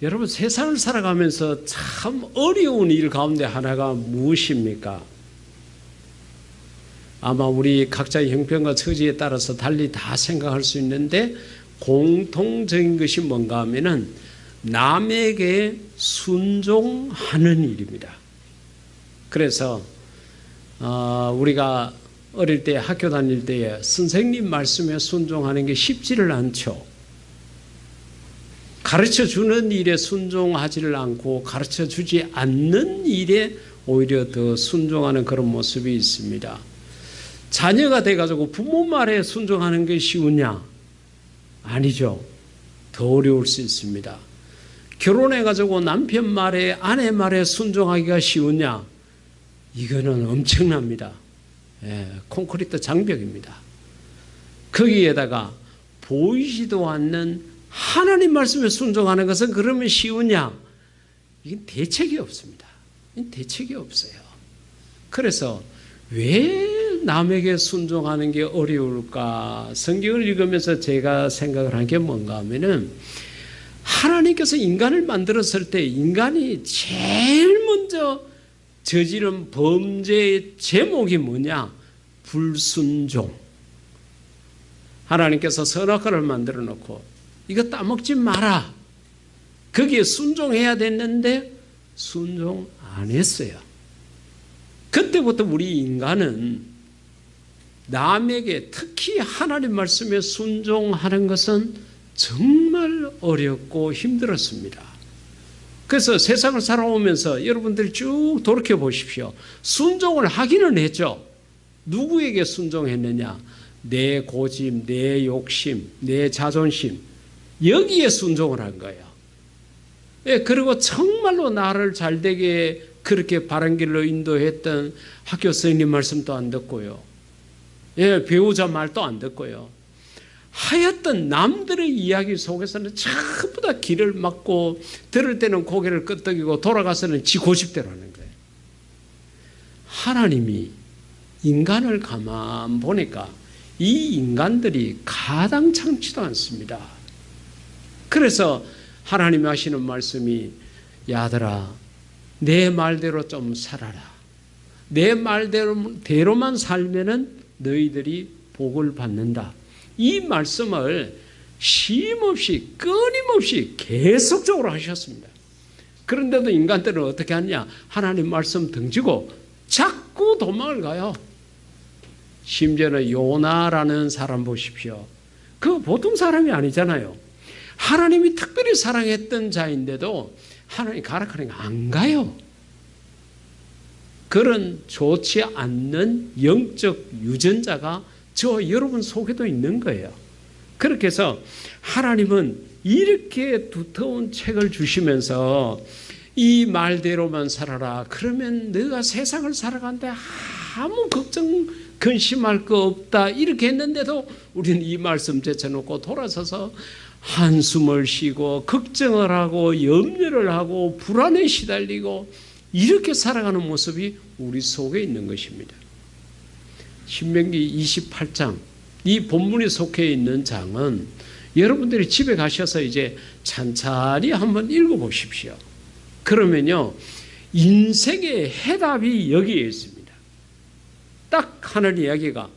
여러분, 세상을 살아가면서 참 어려운 일 가운데 하나가 무엇입니까? 아마 우리 각자의 형편과 처지에 따라서 달리 다 생각할 수 있는데 공통적인 것이 뭔가 하면은 남에게 순종하는 일입니다. 그래서 우리가 어릴 때 학교 다닐 때에 선생님 말씀에 순종하는 게 쉽지를 않죠. 가르쳐주는 일에 순종하지를 않고 가르쳐주지 않는 일에 오히려 더 순종하는 그런 모습이 있습니다. 자녀가 돼가지고 부모 말에 순종하는 게 쉬우냐? 아니죠. 더 어려울 수 있습니다. 결혼해가지고 남편 말에 아내 말에 순종하기가 쉬우냐? 이거는 엄청납니다. 콘크리트 장벽입니다. 거기에다가 보이지도 않는 하나님 말씀에 순종하는 것은 그러면 쉬우냐? 이건 대책이 없습니다. 이건 대책이 없어요. 그래서 왜 남에게 순종하는 게 어려울까? 성경을 읽으면서 제가 생각을 한 게 뭔가 하면은 하나님께서 인간을 만들었을 때 인간이 제일 먼저 저지른 범죄의 제목이 뭐냐? 불순종. 하나님께서 선악과를 만들어 놓고 이거 따먹지 마라. 거기에 순종해야 됐는데 순종 안 했어요. 그때부터 우리 인간은 남에게 특히 하나님 말씀에 순종하는 것은 정말 어렵고 힘들었습니다. 그래서 세상을 살아오면서 여러분들이 쭉 돌이켜 보십시오. 순종을 하기는 했죠. 누구에게 순종했느냐? 내 고집, 내 욕심, 내 자존심, 여기에 순종을 한 거예요. 그리고 정말로 나를 잘되게 그렇게 바른 길로 인도했던 학교 선생님 말씀도 안 듣고요. 배우자 말도 안 듣고요. 하였던 남들의 이야기 속에서는 전부 다 길을 막고 들을 때는 고개를 끄덕이고 돌아가서는 지 고집대로 하는 거예요. 하나님이 인간을 가만 보니까 이 인간들이 가당찮지도 않습니다. 그래서 하나님이 하시는 말씀이 야들아 내 말대로 좀 살아라. 내 말대로만 살면은 너희들이 복을 받는다. 이 말씀을 쉼없이 끊임없이 계속적으로 하셨습니다. 그런데도 인간들은 어떻게 하냐? 하나님 말씀 등지고 자꾸 도망을 가요. 심지어는 요나라는 사람 보십시오. 그 보통 사람이 아니잖아요. 하나님이 특별히 사랑했던 자인데도 하나님 가라 그러니까 안 가요. 그런 좋지 않는 영적 유전자가 저 여러분 속에도 있는 거예요. 그렇게 해서 하나님은 이렇게 두터운 책을 주시면서 이 말대로만 살아라. 그러면 너가 세상을 살아가는데 아무 걱정 근심할 거 없다. 이렇게 했는데도 우리는 이 말씀 제쳐놓고 돌아서서 한숨을 쉬고 걱정을 하고 염려를 하고 불안에 시달리고 이렇게 살아가는 모습이 우리 속에 있는 것입니다. 신명기 28장 이 본문에 속해 있는 장은 여러분들이 집에 가셔서 이제 찬찬히 한번 읽어보십시오. 그러면요 인생의 해답이 여기에 있습니다. 딱 하는 이야기가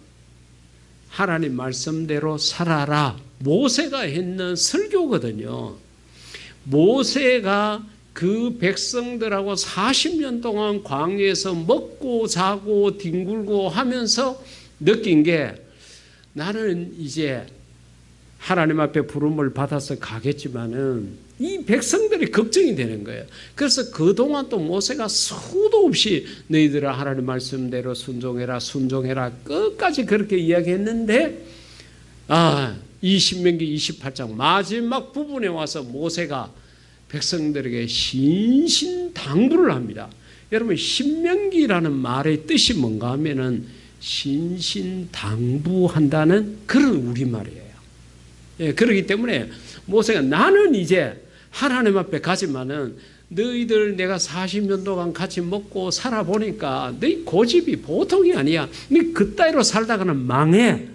하나님 말씀대로 살아라. 모세가 했는 설교거든요. 모세가 그 백성들하고 40년 동안 광야에서 먹고 자고 뒹굴고 하면서 느낀 게 나는 이제 하나님 앞에 부름을 받아서 가겠지만은 이 백성들이 걱정이 되는 거예요. 그래서 그동안 또 모세가 수도 없이 너희들아 하나님 말씀대로 순종해라 순종해라 끝까지 그렇게 이야기했는데 이 신명기 28장 마지막 부분에 와서 모세가 백성들에게 신신당부를 합니다. 여러분 신명기라는 말의 뜻이 뭔가 하면은 신신당부한다는 그런 우리말이에요. 그렇기 때문에 모세가 나는 이제 하나님 앞에 가지만은 너희들 내가 40년 동안 같이 먹고 살아보니까 너희 고집이 보통이 아니야. 너희 그따위로 살다가는 망해.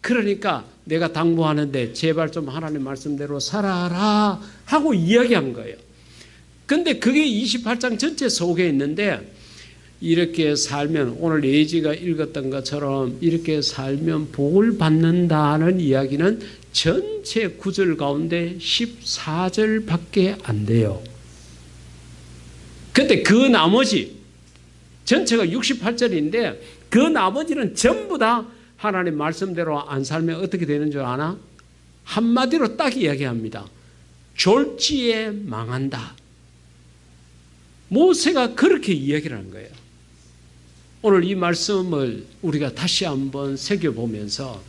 그러니까 내가 당부하는데 제발 좀 하나님 말씀대로 살아라 하고 이야기한 거예요. 근데 그게 28장 전체 속에 있는데 이렇게 살면 오늘 예지가 읽었던 것처럼 이렇게 살면 복을 받는다는 이야기는 전체 9절 가운데 14절밖에 안 돼요. 근데 그 나머지 전체가 68절인데 그 나머지는 전부 다 하나님 말씀대로 안 살면 어떻게 되는 줄 아나? 한마디로 딱 이야기합니다. 졸지에 망한다. 모세가 그렇게 이야기를 한 거예요. 오늘 이 말씀을 우리가 다시 한번 새겨보면서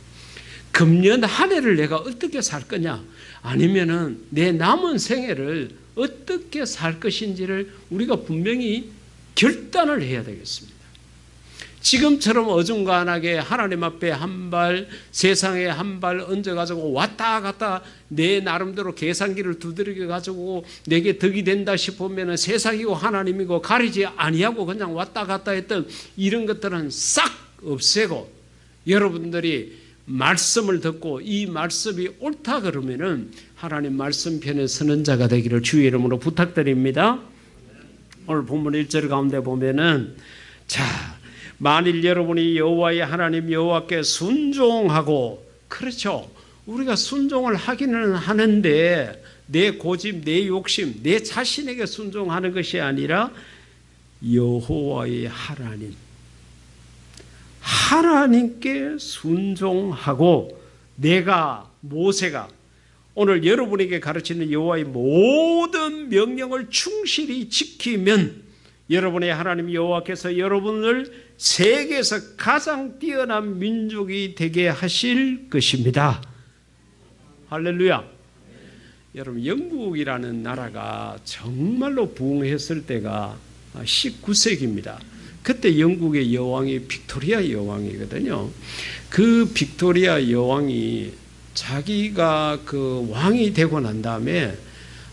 금년 한 해를 내가 어떻게 살 거냐, 아니면은 내 남은 생애를 어떻게 살 것인지를 우리가 분명히 결단을 해야 되겠습니다. 지금처럼 어중간하게 하나님 앞에 한 발, 세상에 한 발 얹어가지고 왔다 갔다 내 나름대로 계산기를 두드려가지고 내게 덕이 된다 싶으면 세상이고 하나님이고 가리지 아니하고 그냥 왔다 갔다 했던 이런 것들은 싹 없애고 여러분들이 말씀을 듣고 이 말씀이 옳다 그러면은 하나님 말씀 편에 서는 자가 되기를 주의 이름으로 부탁드립니다. 오늘 본문 1절 가운데 보면은 자, 만일 여러분이 여호와의 하나님 여호와께 순종하고, 그렇죠, 우리가 순종을 하기는 하는데 내 고집, 내 욕심, 내 자신에게 순종하는 것이 아니라 여호와의 하나님께 순종하고, 내가 모세가 오늘 여러분에게 가르치는 여호와의 모든 명령을 충실히 지키면 여러분의 하나님 여호와께서 여러분을 세계에서 가장 뛰어난 민족이 되게 하실 것입니다. 할렐루야. 여러분, 영국이라는 나라가 정말로 부흥했을 때가 19세기입니다. 그때 영국의 여왕이 빅토리아 여왕이거든요. 그 빅토리아 여왕이 자기가 그 왕이 되고 난 다음에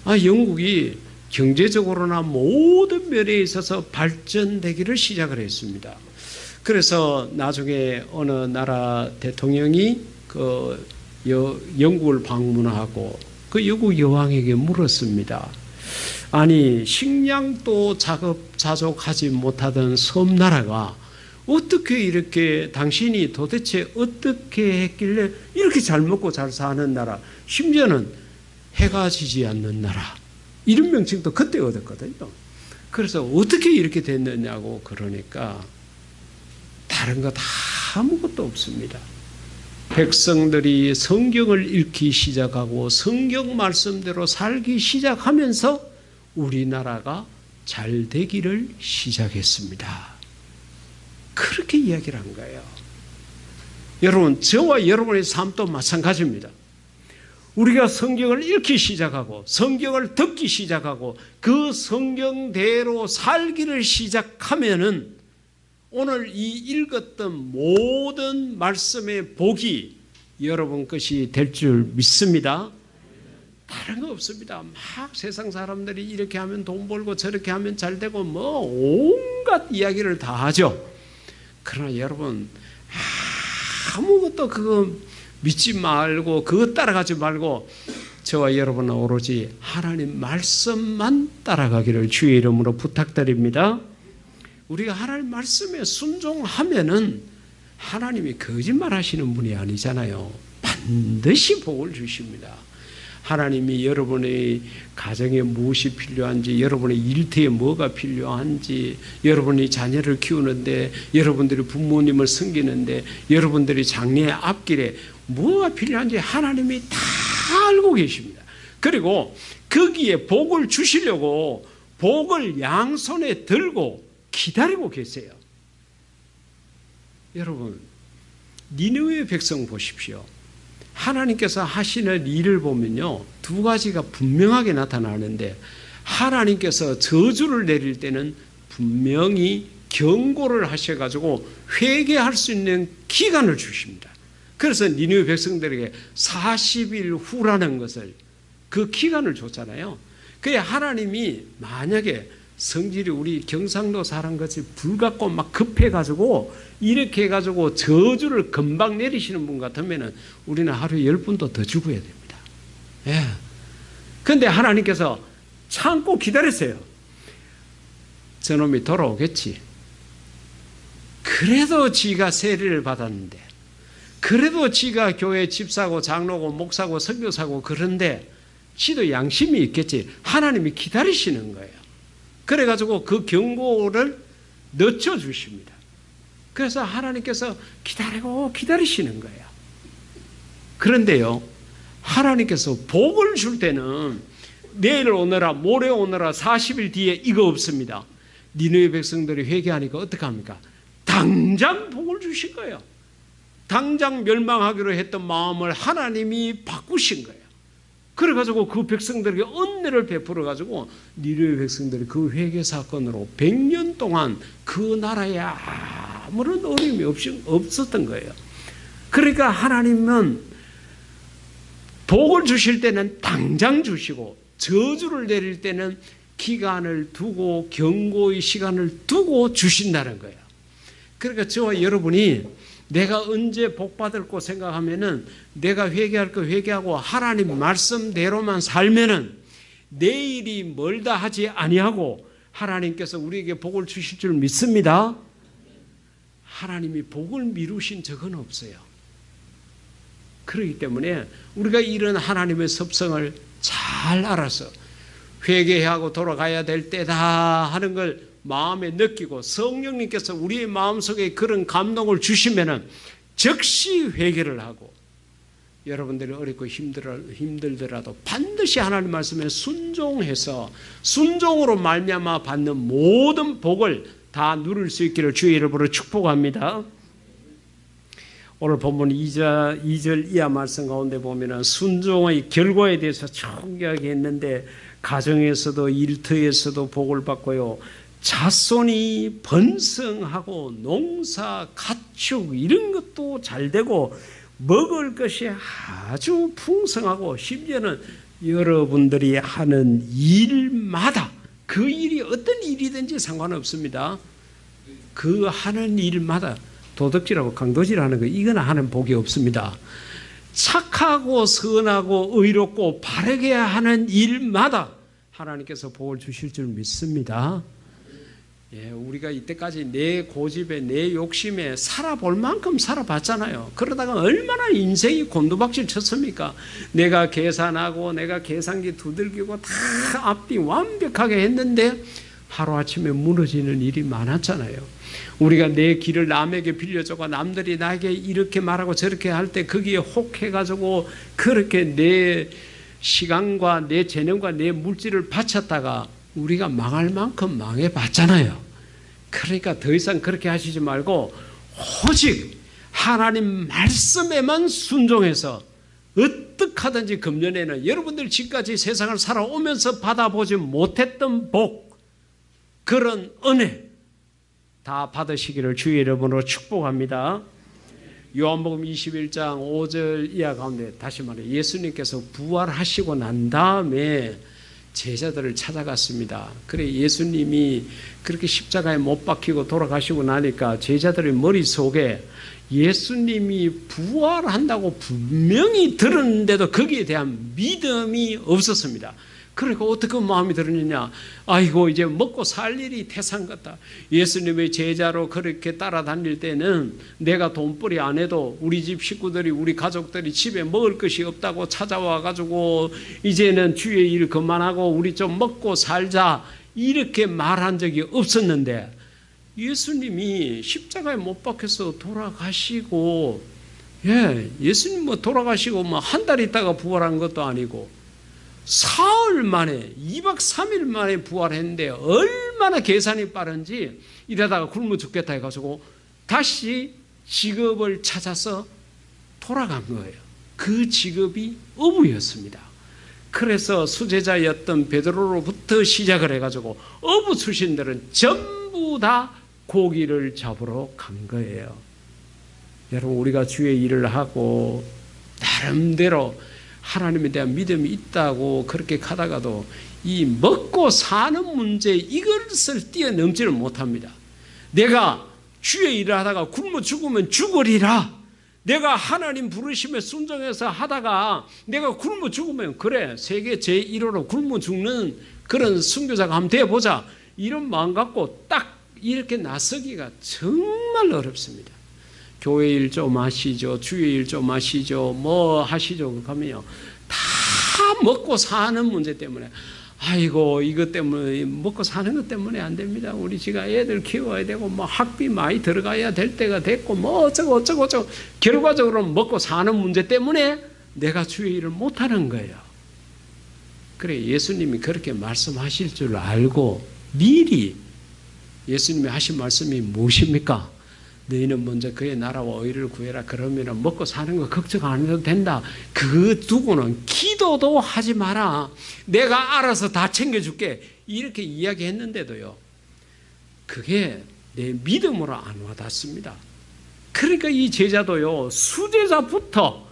영국이 경제적으로나 모든 면에 있어서 발전되기를 시작을 했습니다. 그래서 나중에 어느 나라 대통령이 그 영국을 방문하고 그 영국 여왕에게 물었습니다. 아니, 식량도 자족하지 못하던 섬나라가 어떻게 이렇게 당신이 도대체 어떻게 했길래 이렇게 잘 먹고 잘 사는 나라, 심지어는 해가 지지 않는 나라, 이런 명칭도 그때 얻었거든요. 그래서 어떻게 이렇게 됐느냐고 그러니까 다른 것 아무것도 없습니다. 백성들이 성경을 읽기 시작하고 성경 말씀대로 살기 시작하면서 우리나라가 잘 되기를 시작했습니다. 그렇게 이야기를 한 거예요. 여러분, 저와 여러분의 삶도 마찬가지입니다. 우리가 성경을 읽기 시작하고 성경을 듣기 시작하고 그 성경대로 살기를 시작하면은 오늘 이 읽었던 모든 말씀의 복이 여러분 것이 될 줄 믿습니다. 다른 거 없습니다. 막 세상 사람들이 이렇게 하면 돈 벌고 저렇게 하면 잘 되고 뭐 온갖 이야기를 다 하죠. 그러나 여러분, 아무것도 그거 믿지 말고 그거 따라가지 말고 저와 여러분은 오로지 하나님 말씀만 따라가기를 주의 이름으로 부탁드립니다. 우리가 하나님 말씀에 순종하면은 하나님이 거짓말하시는 분이 아니잖아요. 반드시 복을 주십니다. 하나님이 여러분의 가정에 무엇이 필요한지, 여러분의 일터에 뭐가 필요한지, 여러분이 자녀를 키우는데, 여러분들이 부모님을 섬기는데, 여러분들이 장래의 앞길에 뭐가 필요한지 하나님이 다 알고 계십니다. 그리고 거기에 복을 주시려고 복을 양손에 들고 기다리고 계세요. 여러분, 니느웨 백성 보십시오. 하나님께서 하시는 일을 보면요, 두 가지가 분명하게 나타나는데, 하나님께서 저주를 내릴 때는 분명히 경고를 하셔가지고 회개할 수 있는 기간을 주십니다. 그래서 니느웨 백성들에게 40일 후라는 것을 그 기간을 줬잖아요. 그게 하나님이 만약에 성질이 우리 경상도 사람같이 불같고 막 급해가지고 이렇게 해가지고 저주를 금방 내리시는 분 같으면 우리는 하루에 10분도 더 죽어야 됩니다. 예. 근데 하나님께서 참고 기다렸어요. 저놈이 돌아오겠지. 그래도 지가 세례를 받았는데, 그래도 지가 교회 집사고 장로고 목사고 선교사고 그런데 지도 양심이 있겠지. 하나님이 기다리시는 거예요. 그래가지고 그 경고를 늦춰주십니다. 그래서 하나님께서 기다리고 기다리시는 거예요. 그런데요, 하나님께서 복을 줄 때는 내일 오너라 모레 오너라 40일 뒤에 이거 없습니다. 니느웨 백성들이 회개하니까 어떡합니까? 당장 복을 주신 거예요. 당장 멸망하기로 했던 마음을 하나님이 바꾸신 거예요. 그래가지고 그 백성들에게 은혜를 베풀어가지고 니느웨 백성들이 그 회개 사건으로 100년 동안 그 나라에 아무런 어려움이 없었던 거예요. 그러니까 하나님은 복을 주실 때는 당장 주시고 저주를 내릴 때는 기간을 두고 경고의 시간을 두고 주신다는 거예요. 그러니까 저와 여러분이 내가 언제 복 받을 거 생각하면은 내가 회개할 거 회개하고 하나님 말씀대로만 살면은 내일이 멀다 하지 아니하고 하나님께서 우리에게 복을 주실 줄 믿습니다. 하나님이 복을 미루신 적은 없어요. 그렇기 때문에 우리가 이런 하나님의 섭성을 잘 알아서 회개하고 돌아가야 될 때다 하는 걸 마음에 느끼고 성령님께서 우리의 마음속에 그런 감동을 주시면은 즉시 회개를 하고 여러분들이 어렵고 힘들더라도 반드시 하나님 말씀에 순종해서 순종으로 말미암아 받는 모든 복을 다 누릴 수 있기를 주의 이름으로 축복합니다. 오늘 본문 2절 이하 말씀 가운데 보면은 순종의 결과에 대해서 충격이 했는데 가정에서도 일터에서도 복을 받고요. 자손이 번성하고 농사, 가축 이런 것도 잘 되고 먹을 것이 아주 풍성하고 심지어는 여러분들이 하는 일마다 그 일이 어떤 일이든지 상관없습니다. 그 하는 일마다 도덕질하고 강도질하는 거 이건 하는 복이 없습니다. 착하고 선하고 의롭고 바르게 하는 일마다 하나님께서 복을 주실 줄 믿습니다. 예, 우리가 이때까지 내 고집에 내 욕심에 살아볼 만큼 살아봤잖아요. 그러다가 얼마나 인생이 곤두박질 쳤습니까? 내가 계산하고 내가 계산기 두들기고 다 앞뒤 완벽하게 했는데 하루아침에 무너지는 일이 많았잖아요. 우리가 내 길을 남에게 빌려주고 남들이 나에게 이렇게 말하고 저렇게 할 때 거기에 혹해가지고 그렇게 내 시간과 내 재능과 내 물질을 바쳤다가 우리가 망할 만큼 망해봤잖아요. 그러니까 더 이상 그렇게 하시지 말고 오직 하나님 말씀에만 순종해서 어떻게 하든지 금년에는 여러분들 지금까지 세상을 살아오면서 받아보지 못했던 복, 그런 은혜 다 받으시기를 주의 이름으로 축복합니다. 요한복음 21장 5절 이하 가운데 다시 말해 예수님께서 부활하시고 난 다음에 제자들을 찾아갔습니다. 그래 예수님이 그렇게 십자가에 못 박히고 돌아가시고 나니까 제자들의 머릿속에 예수님이 부활한다고 분명히 들었는데도 거기에 대한 믿음이 없었습니다. 그러니까 어떻게 마음이 들었느냐. 아이고 이제 먹고 살 일이 태산 같다. 예수님의 제자로 그렇게 따라다닐 때는 내가 돈벌이 안 해도 우리 집 식구들이 우리 가족들이 집에 먹을 것이 없다고 찾아와 가지고 이제는 주의 일 그만하고 우리 좀 먹고 살자 이렇게 말한 적이 없었는데 예수님이 십자가에 못 박혀서 돌아가시고 예수님 뭐 돌아가시고 뭐 한 달 있다가 부활한 것도 아니고 사흘 만에 2박 3일 만에 부활했는데 얼마나 계산이 빠른지 이러다가 굶어 죽겠다 해가지고 다시 직업을 찾아서 돌아간 거예요. 그 직업이 어부였습니다. 그래서 수제자였던 베드로로부터 시작을 해가지고 어부 출신들은 전부 다 고기를 잡으러 간 거예요. 여러분 우리가 주의 일을 하고 나름대로 하나님에 대한 믿음이 있다고 그렇게 가다가도 이 먹고 사는 문제 이것을 뛰어넘지를 못합니다. 내가 주의 일을 하다가 굶어 죽으면 죽으리라. 내가 하나님 부르심에 순종해서 하다가 내가 굶어 죽으면 그래 세계 제1호로 굶어 죽는 그런 순교자가 한번 되어보자 이런 마음 갖고 딱 이렇게 나서기가 정말 어렵습니다. 교회 일 좀 하시죠, 주의 일 좀 하시죠, 뭐 하시죠 하면요 다 먹고 사는 문제 때문에 아이고 이것 때문에 먹고 사는 것 때문에 안 됩니다. 우리 지가 애들 키워야 되고 뭐 학비 많이 들어가야 될 때가 됐고 뭐 어쩌고 결과적으로는 먹고 사는 문제 때문에 내가 주의 일을 못하는 거예요. 그래 예수님이 그렇게 말씀하실 줄 알고 미리 예수님이 하신 말씀이 무엇입니까? 너희는 먼저 그의 나라와 의를 구해라. 그러면 먹고 사는 거 걱정 안 해도 된다. 그거 두고는 기도도 하지 마라. 내가 알아서 다 챙겨줄게. 이렇게 이야기했는데도요. 그게 내 믿음으로 안 와닿습니다. 그러니까 이 제자도요. 수제자부터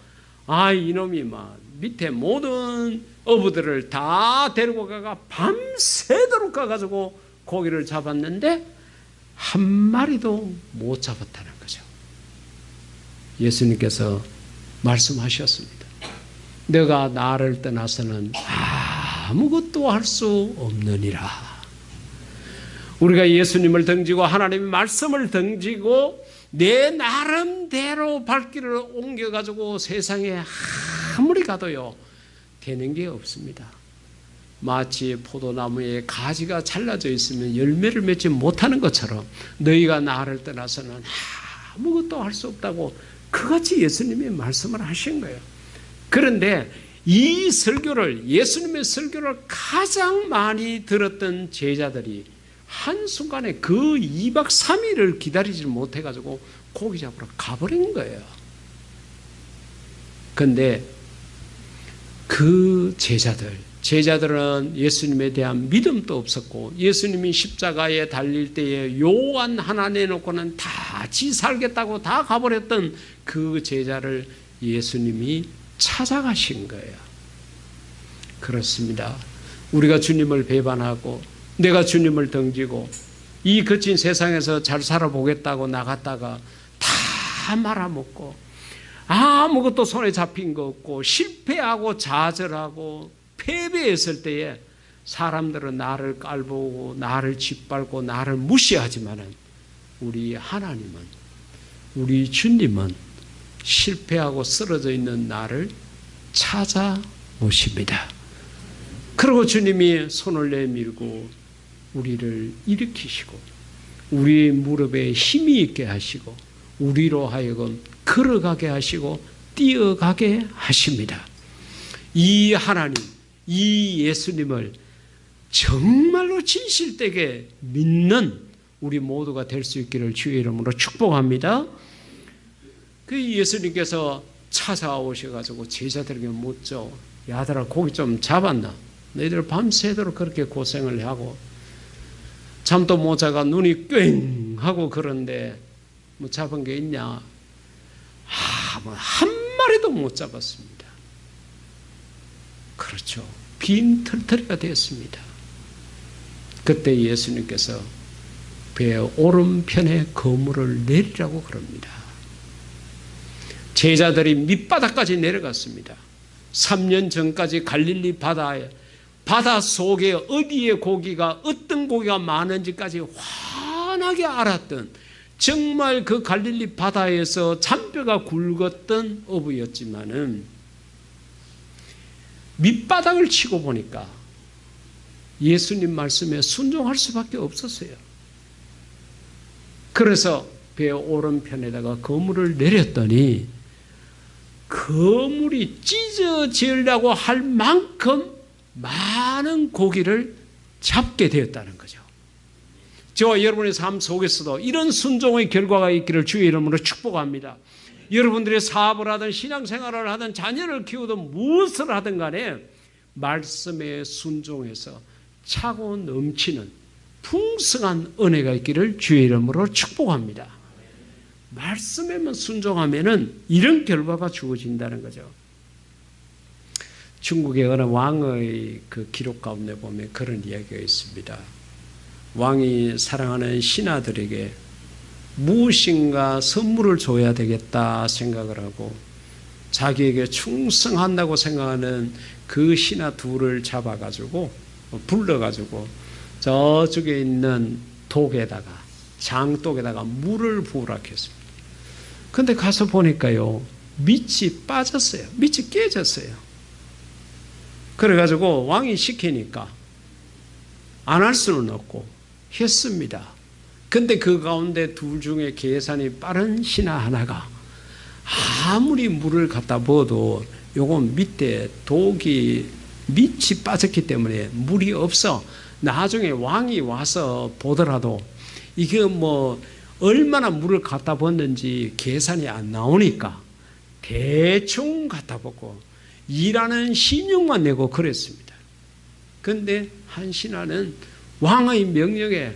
이놈이 막 밑에 모든 어부들을 다 데리고 가가 밤새도록 가가지고 고기를 잡았는데 한 마리도 못 잡았다는 거죠. 예수님께서 말씀하셨습니다. 너가 나를 떠나서는 아무것도 할 수 없느니라. 우리가 예수님을 던지고 하나님의 말씀을 던지고 내 나름대로 발길을 옮겨가지고 세상에 아무리 가도요 되는 게 없습니다. 마치 포도나무에 가지가 잘라져 있으면 열매를 맺지 못하는 것처럼 너희가 나를 떠나서는 아무것도 할 수 없다고 그같이 예수님이 말씀을 하신 거예요. 그런데 이 설교를 예수님의 설교를 가장 많이 들었던 제자들이 한순간에 그 2박 3일을 기다리지 못해가지고 고기 잡으러 가버린 거예요. 그런데 그 제자들은 예수님에 대한 믿음도 없었고 예수님이 십자가에 달릴 때에 요한 하나 내놓고는 다 지 살겠다고 다 가버렸던 그 제자를 예수님이 찾아가신 거예요. 그렇습니다. 우리가 주님을 배반하고 내가 주님을 던지고 이 거친 세상에서 잘 살아보겠다고 나갔다가 다 말아먹고 아무것도 손에 잡힌 거 없고 실패하고 좌절하고 패배했을 때에 사람들은 나를 깔보고 나를 짓밟고 나를 무시하지만은 우리 하나님은 우리 주님은 실패하고 쓰러져 있는 나를 찾아오십니다. 그리고 주님이 손을 내밀고 우리를 일으키시고 우리 무릎에 힘이 있게 하시고 우리로 하여금 걸어가게 하시고 뛰어가게 하십니다. 이 하나님, 이 예수님을 정말로 진실되게 믿는 우리 모두가 될 수 있기를 주의 이름으로 축복합니다. 그 예수님께서 찾아오셔가지고 제자들에게 묻죠. 야들아 고기 좀 잡았나? 너희들 밤새도록 그렇게 고생을 하고 잠도 못 자가 눈이 꽹 하고 그런데 뭐 잡은 게 있냐? 뭐 한 마리도 못 잡았습니다. 그렇죠. 빈털터리가 되었습니다. 그때 예수님께서 배 오른편에 그물을 내리라고 그럽니다. 제자들이 밑바닥까지 내려갔습니다. 3년 전까지 갈릴리 바다 속에 어디에 고기가 어떤 고기가 많은지까지 환하게 알았던 정말 그 갈릴리 바다에서 잔뼈가 굵었던 어부였지만은 밑바닥을 치고 보니까 예수님 말씀에 순종할 수밖에 없었어요. 그래서 배 오른편에다가 그물을 내렸더니 그물이 찢어지려고 할 만큼 많은 고기를 잡게 되었다는 거죠. 저와 여러분의 삶 속에서도 이런 순종의 결과가 있기를 주의 이름으로 축복합니다. 여러분들이 사업을 하든 신앙생활을 하든 자녀를 키우든 무엇을 하든 간에 말씀에 순종해서 차고 넘치는 풍성한 은혜가 있기를 주의 이름으로 축복합니다. 말씀에만 순종하면은 이런 결과가 주어진다는 거죠. 중국의 어느 왕의 그 기록 가운데 보면 그런 이야기가 있습니다. 왕이 사랑하는 신하들에게 무엇인가 선물을 줘야 되겠다 생각을 하고 자기에게 충성한다고 생각하는 그 신하 둘을 잡아가지고 불러가지고 저쪽에 있는 독에다가, 장독에다가 물을 부으라 했습니다. 근데 가서 보니까요, 밑이 빠졌어요. 밑이 깨졌어요. 그래가지고 왕이 시키니까 안 할 수는 없고 했습니다. 근데 그 가운데 둘 중에 계산이 빠른 신하 하나가 아무리 물을 갖다 부어도 요건 밑에 독이 밑이 빠졌기 때문에 물이 없어. 나중에 왕이 와서 보더라도 이게 뭐 얼마나 물을 갖다 붓는지 계산이 안 나오니까 대충 갖다 붓고 일하는 신용만 내고 그랬습니다. 근데 한 신하는 왕의 명령에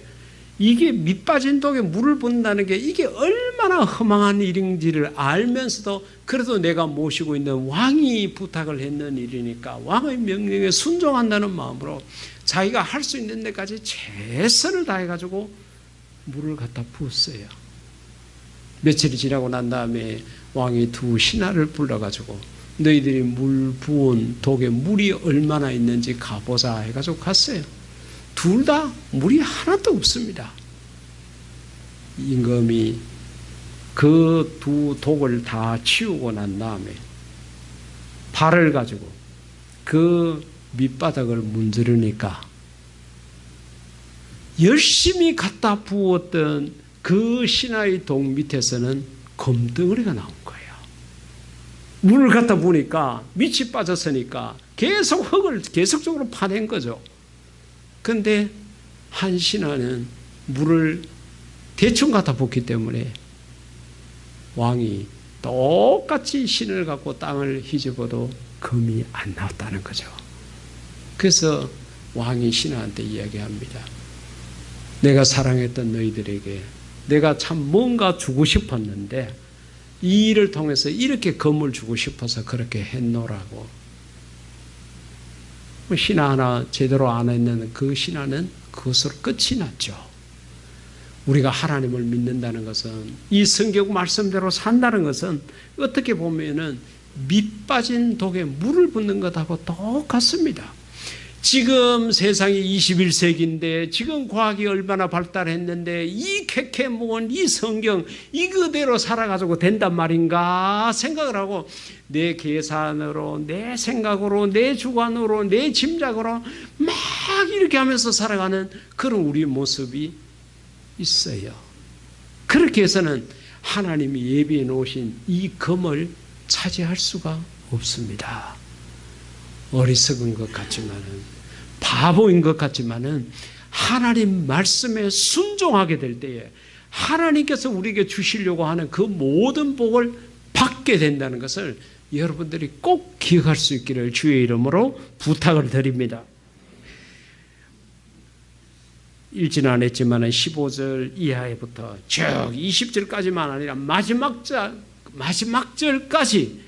이게 밑빠진 독에 물을 붓는다는 게 이게 얼마나 허망한 일인지를 알면서도 그래도 내가 모시고 있는 왕이 부탁을 했는 일이니까 왕의 명령에 순종한다는 마음으로 자기가 할 수 있는 데까지 최선을 다해가지고 물을 갖다 부었어요. 며칠이 지나고 난 다음에 왕이 두 신하를 불러가지고 너희들이 물 부은 독에 물이 얼마나 있는지 가보자 해가지고 갔어요. 둘 다 물이 하나도 없습니다. 임금이 그 두 독을 다 치우고 난 다음에 발을 가지고 그 밑바닥을 문지르니까 열심히 갖다 부었던 그 신하의 독 밑에서는 검덩어리가 나온 거예요. 물을 갖다 부으니까 밑이 빠졌으니까 계속 흙을 계속적으로 파낸 거죠. 근데 한 신하는 물을 대충 갖다 붓기 때문에 왕이 똑같이 신을 갖고 땅을 휘집어도 금이 안 나왔다는 거죠. 그래서 왕이 신하한테 이야기합니다. 내가 사랑했던 너희들에게 내가 참 뭔가 주고 싶었는데 이 일을 통해서 이렇게 금을 주고 싶어서 그렇게 했노라고. 신하 하나 제대로 안 했는 그 신하는 그것으로 끝이 났죠. 우리가 하나님을 믿는다는 것은 이 성경 말씀대로 산다는 것은 어떻게 보면은 밑 빠진 독에 물을 붓는 것하고 똑같습니다. 지금 세상이 21세기인데 지금 과학이 얼마나 발달했는데 이 캐캐모은 이 성경 이거대로 살아가지고 된단 말인가 생각을 하고 내 계산으로 내 생각으로 내 주관으로 내 짐작으로 막 이렇게 하면서 살아가는 그런 우리 모습이 있어요. 그렇게 해서는 하나님이 예비해 놓으신 이 금을 차지할 수가 없습니다. 어리석은 것 같지만은 바보인 것 같지만은 하나님 말씀에 순종하게 될 때에 하나님께서 우리에게 주시려고 하는 그 모든 복을 받게 된다는 것을 여러분들이 꼭 기억할 수 있기를 주의 이름으로 부탁을 드립니다. 읽지는 안 했지만 15절 이하에부터 쭉 20절까지만 아니라 마지막 절까지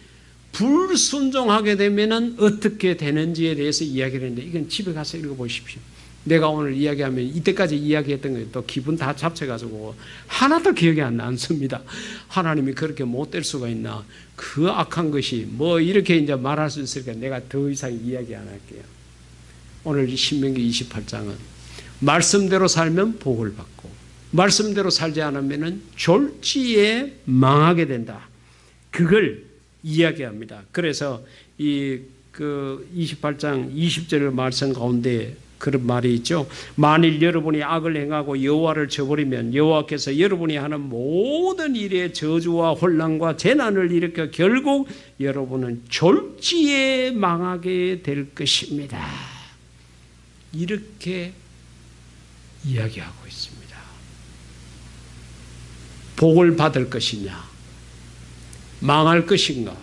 불순종하게 되면 어떻게 되는지에 대해서 이야기를 했는데 이건 집에 가서 읽어보십시오. 내가 오늘 이야기하면 이때까지 이야기했던 거 또 기분 다 잡쳐가지고 하나도 기억이 안 남습니다. 하나님이 그렇게 못될 수가 있나. 그 악한 것이 뭐 이렇게 이제 말할 수 있으니까 내가 더 이상 이야기 안 할게요. 오늘 신명기 28장은 말씀대로 살면 복을 받고 말씀대로 살지 않으면 졸지에 망하게 된다. 그걸 이야기합니다. 그래서 그 28장 20절 말씀 가운데 그런 말이 있죠. 만일 여러분이 악을 행하고 여호와를 저버리면 여호와께서 여러분이 하는 모든 일에 저주와 혼란과 재난을 일으켜 결국 여러분은 졸지에 망하게 될 것입니다. 이렇게 이야기하고 있습니다. 복을 받을 것이냐 망할 것인가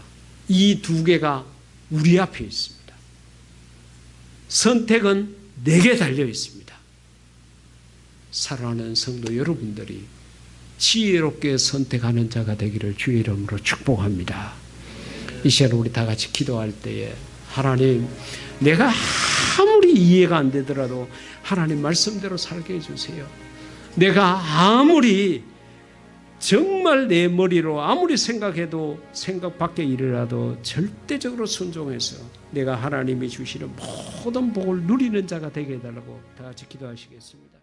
이 두 개가 우리 앞에 있습니다. 선택은 내게 달려 있습니다. 사랑하는 성도 여러분들이 지혜롭게 선택하는 자가 되기를 주의 이름으로 축복합니다. 이 시간 우리 다 같이 기도할 때에 하나님 내가 아무리 이해가 안 되더라도 하나님 말씀대로 살게 해주세요. 내가 아무리 정말 내 머리로 아무리 생각해도 생각 밖의 일이라도 절대적으로 순종해서 내가 하나님이 주시는 모든 복을 누리는 자가 되게 해달라고 다 같이 기도하시겠습니다.